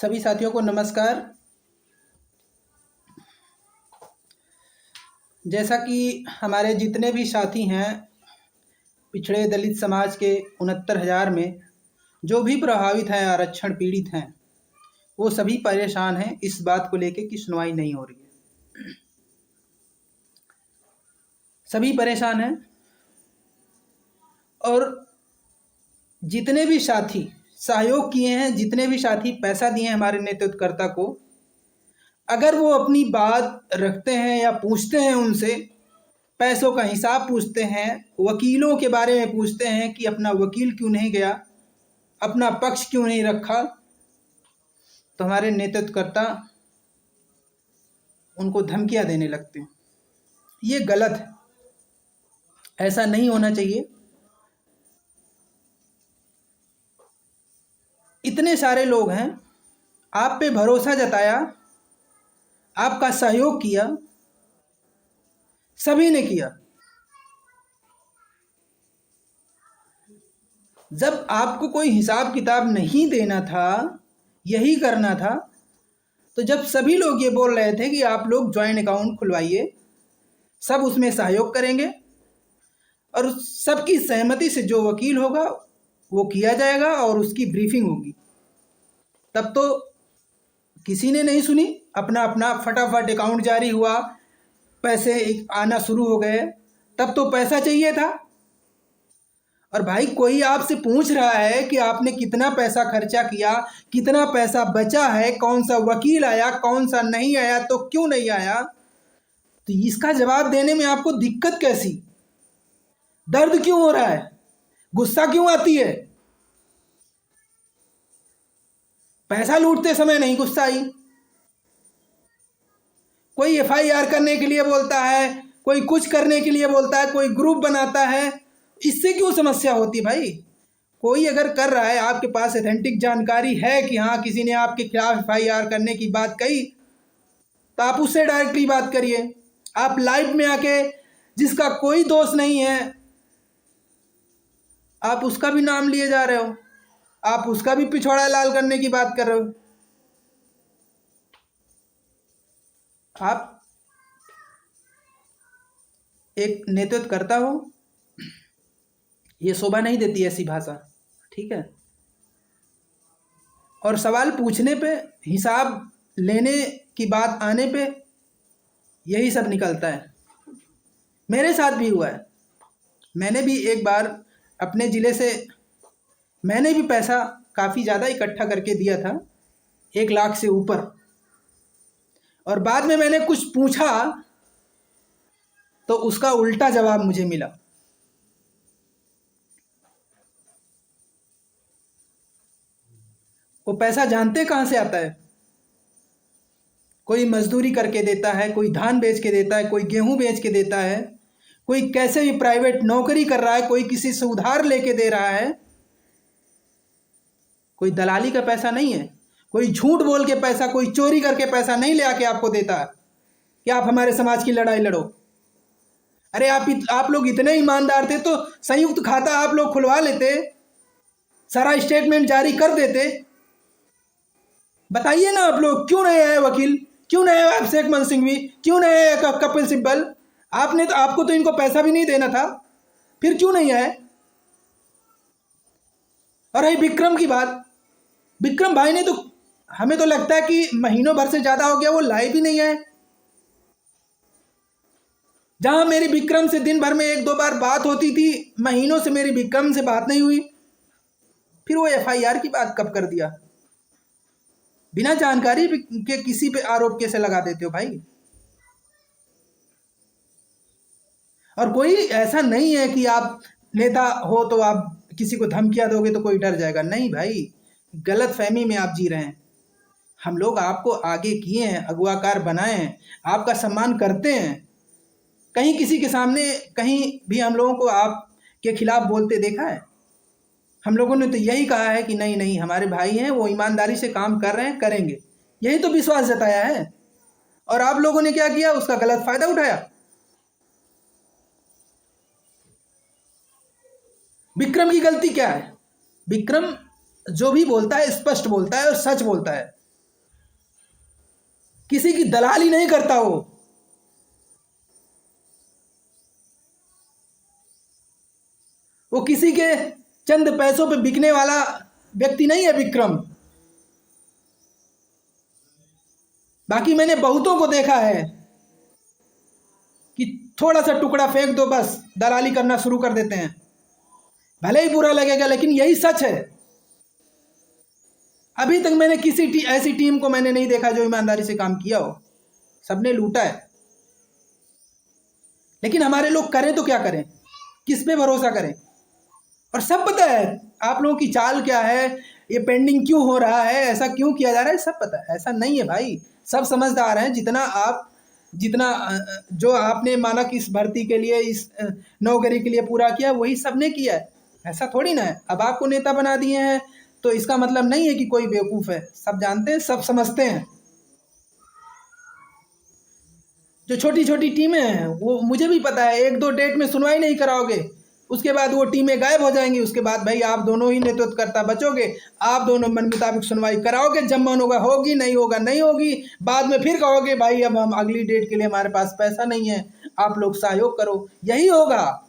सभी साथियों को नमस्कार। जैसा कि हमारे जितने भी साथी हैं पिछड़े दलित समाज के 69,000 में जो भी प्रभावित हैं, आरक्षण पीड़ित हैं, वो सभी परेशान हैं इस बात को लेके कि सुनवाई नहीं हो रही है। सभी परेशान हैं और जितने भी साथी सहयोग किए हैं, जितने भी साथी पैसा दिए हैं हमारे नेतृत्वकर्ता को, अगर वो अपनी बात रखते हैं या पूछते हैं उनसे, पैसों का हिसाब पूछते हैं, वकीलों के बारे में पूछते हैं कि अपना वकील क्यों नहीं गया, अपना पक्ष क्यों नहीं रखा, तो हमारे नेतृत्वकर्ता उनको धमकियां देने लगते हैं। ये गलत है, ऐसा नहीं होना चाहिए। इतने सारे लोग हैं, आप पे भरोसा जताया, आपका सहयोग किया, सभी ने किया। जब आपको कोई हिसाब किताब नहीं देना था, यही करना था, तो जब सभी लोग ये बोल रहे थे कि आप लोग ज्वाइंट अकाउंट खुलवाइए, सब उसमें सहयोग करेंगे और सबकी सहमति से जो वकील होगा वो किया जाएगा और उसकी ब्रीफिंग होगी, तब तो किसी ने नहीं सुनी। अपना अपना फटाफट अकाउंट जारी हुआ, पैसे आना शुरू हो गए। तब तो पैसा चाहिए था। और भाई कोई आपसे पूछ रहा है कि आपने कितना पैसा खर्चा किया, कितना पैसा बचा है, कौन सा वकील आया, कौन सा नहीं आया, तो क्यों नहीं आया, तो इसका जवाब देने में आपको दिक्कत कैसी, दर्द क्यों हो रहा है, गुस्सा क्यों आती है? पैसा लूटते समय नहीं गुस्सा आई। कोई एफआईआर करने के लिए बोलता है, कोई कुछ करने के लिए बोलता है, कोई ग्रुप बनाता है, इससे क्यों समस्या होती भाई? कोई अगर कर रहा है, आपके पास ऑथेंटिक जानकारी है कि हाँ किसी ने आपके खिलाफ एफआईआर करने की बात कही, तो आप उससे डायरेक्टली बात करिए। आप लाइव में आके जिसका कोई दोष नहीं है, आप उसका भी नाम लिए जा रहे हो, आप उसका भी पिछवाड़ा लाल करने की बात कर रहे हो। आप एक नेतृत्वकर्ता हो, ये शोभा नहीं देती ऐसी भाषा, ठीक है? और सवाल पूछने पे, हिसाब लेने की बात आने पे यही सब निकलता है। मेरे साथ भी हुआ है। मैंने भी एक बार अपने ज़िले से मैंने भी पैसा काफ़ी ज़्यादा इकट्ठा करके दिया था, 1 लाख से ऊपर, और बाद में मैंने कुछ पूछा तो उसका उल्टा जवाब मुझे मिला। वो पैसा जानते कहाँ से आता है? कोई मजदूरी करके देता है, कोई धान बेच के देता है, कोई गेहूं बेच के देता है, कोई कैसे भी प्राइवेट नौकरी कर रहा है, कोई किसी से उधार लेके दे रहा है। कोई दलाली का पैसा नहीं है, कोई झूठ बोल के पैसा, कोई चोरी करके पैसा नहीं ले आके आपको देता कि आप हमारे समाज की लड़ाई लड़ो। अरे आप लोग इतने ईमानदार थे तो संयुक्त खाता आप लोग खुलवा लेते, सारा स्टेटमेंट जारी कर देते। बताइए ना, आप लोग क्यों नहीं आए वकील, क्यों नहीं आए अभिषेक मनु सिंघवी, क्यों नहीं आए कपिल सिब्बल? आपको तो इनको पैसा भी नहीं देना था, फिर क्यों नहीं आए? और रही विक्रम की बात, विक्रम भाई ने तो, हमें तो लगता है कि महीनों भर से ज़्यादा हो गया वो लाइव ही नहीं आए। जहां मेरी विक्रम से दिन भर में 1-2 बार बात होती थी, महीनों से मेरी विक्रम से बात नहीं हुई। फिर वो एफआईआर की बात कब कर दिया? बिना जानकारी के किसी पे आरोप कैसे लगा देते हो भाई? और कोई ऐसा नहीं है कि आप नेता हो तो आप किसी को धमकियां दोगे तो कोई डर जाएगा, नहीं भाई, गलत फहमी में आप जी रहे हैं। हम लोग आपको आगे किए हैं, अगुवाकार बनाए हैं, आपका सम्मान करते हैं। कहीं किसी के सामने कहीं भी हम लोगों को आपके खिलाफ बोलते देखा है? हम लोगों ने तो यही कहा है कि नहीं नहीं, हमारे भाई हैं, वो ईमानदारी से काम कर रहे हैं, करेंगे, यही तो विश्वास जताया है। और आप लोगों ने क्या किया? उसका गलत फायदा उठाया। विक्रम की गलती क्या है? विक्रम जो भी बोलता है स्पष्ट बोलता है और सच बोलता है। किसी की दलाली नहीं करता वो किसी के चंद पैसों पे बिकने वाला व्यक्ति नहीं है विक्रम। बाकी मैंने बहुतों को देखा है कि थोड़ा सा टुकड़ा फेंक दो बस दलाली करना शुरू कर देते हैं। भले ही बुरा लगेगा लेकिन यही सच है। अभी तक मैंने किसी ऐसी टीम को मैंने नहीं देखा जो ईमानदारी से काम किया हो। सबने लूटा है। लेकिन हमारे लोग करें तो क्या करें, किस पे भरोसा करें? और सब पता है आप लोगों की चाल क्या है, ये पेंडिंग क्यों हो रहा है, ऐसा क्यों किया जा रहा है, सब पता है। ऐसा नहीं है भाई, सब समझदार हैं। जितना जो आपने मानक इस भर्ती के लिए, इस नौकरी के लिए पूरा किया वही सबने किया है। ऐसा थोड़ी ना है अब आपको नेता बना दिए हैं तो इसका मतलब नहीं है कि कोई बेवकूफ़ है। सब जानते हैं, सब समझते हैं। जो छोटी छोटी टीमें हैं वो मुझे भी पता है, एक दो डेट में सुनवाई नहीं कराओगे उसके बाद वो टीमें गायब हो जाएंगी। उसके बाद भाई आप दोनों ही नेतृत्वकर्ता बचोगे, आप दोनों मन मुताबिक सुनवाई कराओगे। जब मन होगा होगी, नहीं होगा नहीं होगी। बाद में फिर कहोगे भाई अब हम अगली डेट के लिए हमारे पास पैसा नहीं है, आप लोग सहयोग करो। यही होगा,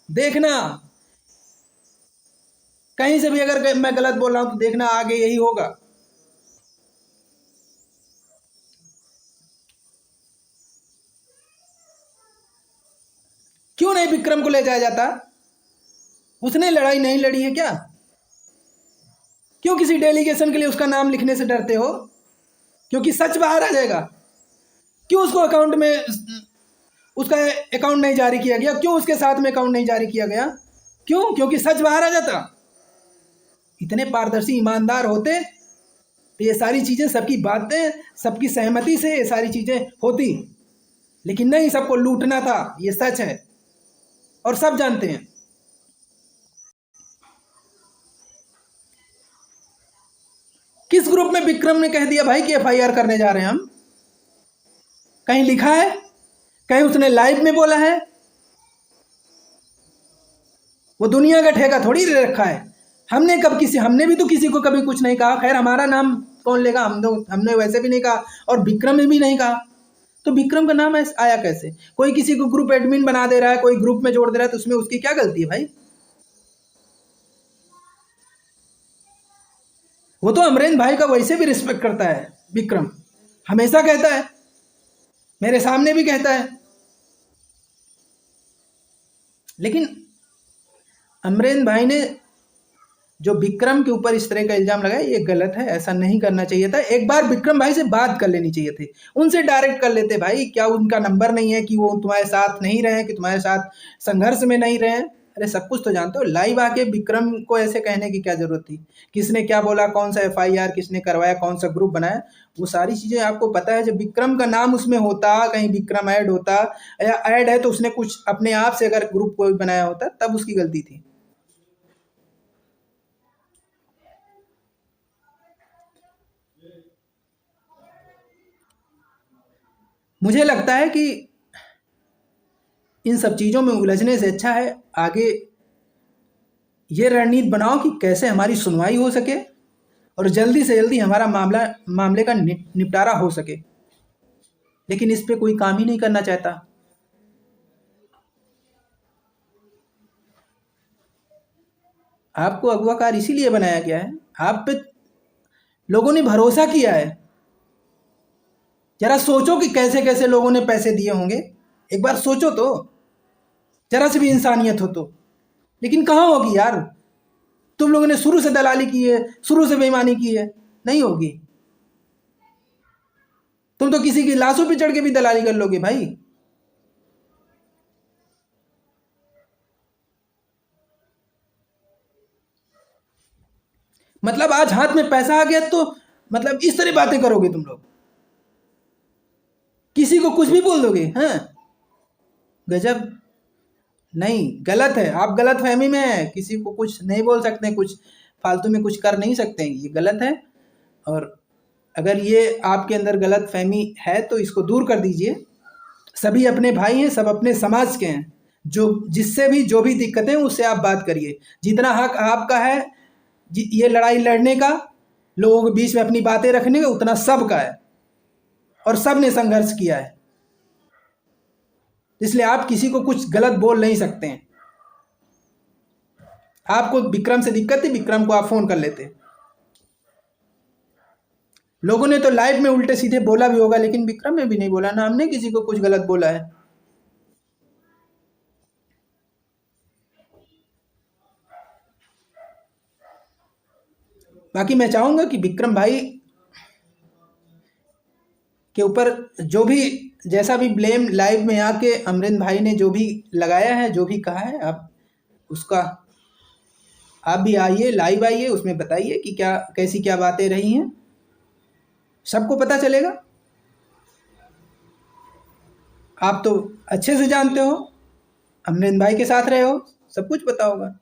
देखना। कहीं से भी अगर मैं गलत बोल रहा हूं तो देखना आगे यही होगा। क्यों नहीं विक्रम को ले जाया जाता? उसने लड़ाई नहीं लड़ी है क्या? क्यों किसी डेलीगेशन के लिए उसका नाम लिखने से डरते हो? क्योंकि सच बाहर आ जाएगा। क्यों उसको अकाउंट में उसका अकाउंट नहीं जारी किया गया? क्यों उसके साथ में अकाउंट नहीं जारी किया गया? क्यों? क्योंकि सच बाहर आ जाता। इतने पारदर्शी ईमानदार होते तो ये सारी चीज़ें, सबकी बातें, सबकी सहमति से ये सारी चीज़ें होती। लेकिन नहीं, सबको लूटना था, ये सच है और सब जानते हैं। किस ग्रुप में विक्रम ने कह दिया भाई कि एफआईआर करने जा रहे हैं हम? कहीं लिखा है? कहीं उसने लाइव में बोला है? वो दुनिया का ठेका थोड़ी ले रखा है। हमने भी तो किसी को कभी कुछ नहीं कहा। खैर हमारा नाम कौन लेगा, हमने वैसे भी नहीं कहा और विक्रम ने भी नहीं कहा। तो विक्रम का नाम आया कैसे? कोई किसी को ग्रुप एडमिन बना दे रहा है, कोई ग्रुप में जोड़ दे रहा है, तो उसमें उसकी क्या गलती है भाई? वो तो अमरेंद्र भाई का वैसे भी रिस्पेक्ट करता है विक्रम, हमेशा कहता है, मेरे सामने भी कहता है। लेकिन अमरेंद्र भाई ने जो विक्रम के ऊपर इस तरह का इल्जाम लगाया ये गलत है, ऐसा नहीं करना चाहिए था। एक बार विक्रम भाई से बात कर लेनी चाहिए थी, उनसे डायरेक्ट कर लेते भाई। क्या उनका नंबर नहीं है कि वो तुम्हारे साथ नहीं रहे, कि तुम्हारे साथ संघर्ष में नहीं रहे? अरे सब कुछ तो जानते हो। लाइव आके विक्रम को ऐसे कहने की क्या जरूरत थी? किसने क्या बोला, कौन सा एफआईआर किसने करवाया, कौन सा ग्रुप बनाया, वो सारी चीज़ें आपको पता है। जब विक्रम का नाम उसमें होता, कहीं विक्रम ऐड होता, या ऐड है तो उसने कुछ अपने आप से अगर ग्रुप कोई बनाया होता तब उसकी गलती थी। मुझे लगता है कि इन सब चीज़ों में उलझने से अच्छा है आगे ये रणनीति बनाओ कि कैसे हमारी सुनवाई हो सके और जल्दी से जल्दी हमारा मामले का निपटारा हो सके। लेकिन इस पे कोई काम ही नहीं करना चाहता। आपको अगवाकार इसीलिए बनाया गया है, आप पे लोगों ने भरोसा किया है। जरा सोचो कि कैसे कैसे लोगों ने पैसे दिए होंगे, एक बार सोचो तो, जरा से भी इंसानियत हो तो। लेकिन कहाँ होगी यार? तुम लोगों ने शुरू से दलाली की है, शुरू से बेईमानी की है, नहीं होगी। तुम तो किसी की लाशों पे चढ़ के भी दलाली कर लोगे भाई। मतलब आज हाथ में पैसा आ गया तो मतलब इस तरह बातें करोगे तुम लोग, किसी को कुछ भी बोल दोगे? हाँ, गजब। नहीं, गलत है, आप गलत फहमी में है। किसी को कुछ नहीं बोल सकते, कुछ फालतू में कुछ कर नहीं सकते, ये गलत है। और अगर ये आपके अंदर गलत फहमी है तो इसको दूर कर दीजिए। सभी अपने भाई हैं, सब अपने समाज के हैं। जो जिससे भी जो भी दिक्कतें हैं उससे आप बात करिए। जितना हक आपका है ये लड़ाई लड़ने का, लोगों के बीच में अपनी बातें रखने का, उतना सबका है। और सब ने संघर्ष किया है, इसलिए आप किसी को कुछ गलत बोल नहीं सकते हैं। आपको विक्रम से दिक्कत थी, विक्रम को आप फोन कर लेते। लोगों ने तो लाइव में उल्टे सीधे बोला भी होगा, लेकिन विक्रम ने भी नहीं बोला ना, हमने किसी को कुछ गलत बोला है। बाकी मैं चाहूंगा कि विक्रम भाई के ऊपर जो भी जैसा भी ब्लेम लाइव में आके अमरिंदर भाई ने जो भी लगाया है, जो भी कहा है, आप उसका आप भी आइए, लाइव आइए, उसमें बताइए कि क्या कैसी क्या बातें रही हैं, सबको पता चलेगा। आप तो अच्छे से जानते हो, अमरिंदर भाई के साथ रहे हो, सब कुछ पता होगा।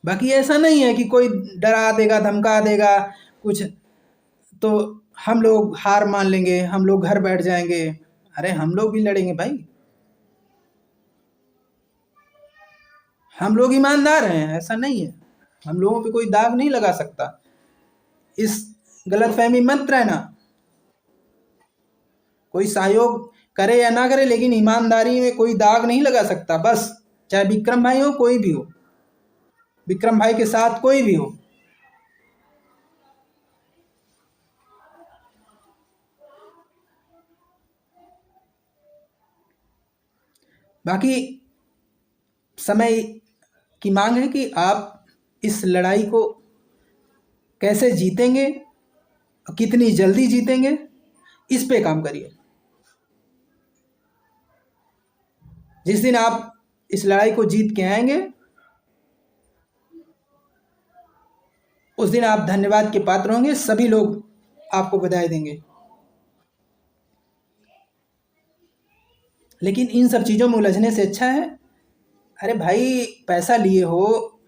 बाकी ऐसा नहीं है कि कोई डरा देगा, धमका देगा कुछ तो हम लोग हार मान लेंगे, हम लोग घर बैठ जाएंगे। अरे हम लोग भी लड़ेंगे भाई, हम लोग ईमानदार हैं, ऐसा नहीं है, हम लोगों पे कोई दाग नहीं लगा सकता। इस गलतफहमी मत रहना, कोई सहयोग करे या ना करे, लेकिन ईमानदारी में कोई दाग नहीं लगा सकता। बस चाहे विक्रम भाई हो, कोई भी हो, विक्रम भाई के साथ कोई भी हो। बाकी समय की मांग है कि आप इस लड़ाई को कैसे जीतेंगे, कितनी जल्दी जीतेंगे, इस पे काम करिए। जिस दिन आप इस लड़ाई को जीत के आएंगे, उस दिन आप धन्यवाद के पात्र होंगे, सभी लोग आपको बधाई देंगे। लेकिन इन सब चीज़ों में उलझने से अच्छा है, अरे भाई पैसा लिए हो,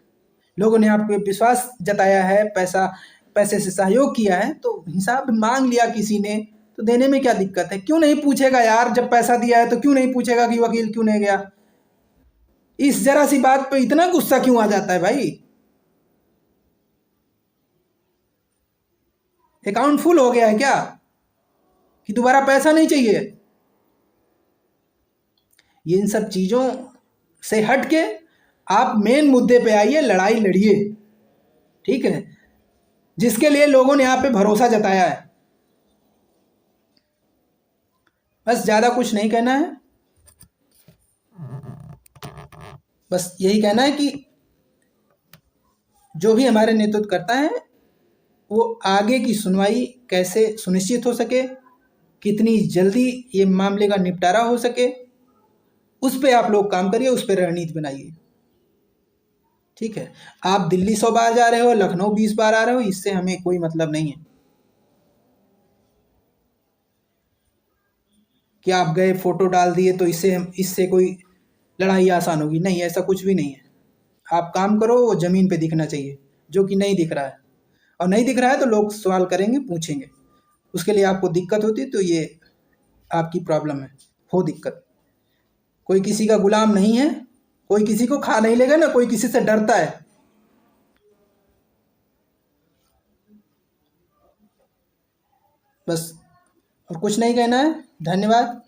लोगों ने आप पे विश्वास जताया है, पैसे से सहयोग किया है, तो हिसाब मांग लिया किसी ने, तो देने में क्या दिक्कत है? क्यों नहीं पूछेगा यार, जब पैसा दिया है तो क्यों नहीं पूछेगा कि वकील क्यों नहीं गया? इस जरा सी बात पे इतना गुस्सा क्यों आ जाता है भाई? अकाउंट फुल हो गया है क्या कि दोबारा पैसा नहीं चाहिए? ये इन सब चीज़ों से हट के आप मेन मुद्दे पे आइए, लड़ाई लड़िए, ठीक है, जिसके लिए लोगों ने आप पे भरोसा जताया है। बस ज़्यादा कुछ नहीं कहना है, बस यही कहना है कि जो भी हमारे नेतृत्व करता है, वो आगे की सुनवाई कैसे सुनिश्चित हो सके, कितनी जल्दी ये मामले का निपटारा हो सके, उस पर आप लोग काम करिए, उस पर रणनीति बनाइए, ठीक है। आप दिल्ली 100 बार जा रहे हो, लखनऊ 20 बार आ रहे हो, इससे हमें कोई मतलब नहीं है कि आप गए फोटो डाल दिए तो इससे कोई लड़ाई आसान होगी, नहीं, ऐसा कुछ भी नहीं है। आप काम करो, वो ज़मीन पे दिखना चाहिए, जो कि नहीं दिख रहा है, और नहीं दिख रहा है तो लोग सवाल करेंगे, पूछेंगे, उसके लिए आपको दिक्कत होती है, तो ये आपकी प्रॉब्लम है, हो दिक्कत। कोई किसी का गुलाम नहीं है, कोई किसी को खा नहीं लेगा ना, कोई किसी से डरता है। बस और कुछ नहीं कहना है। धन्यवाद।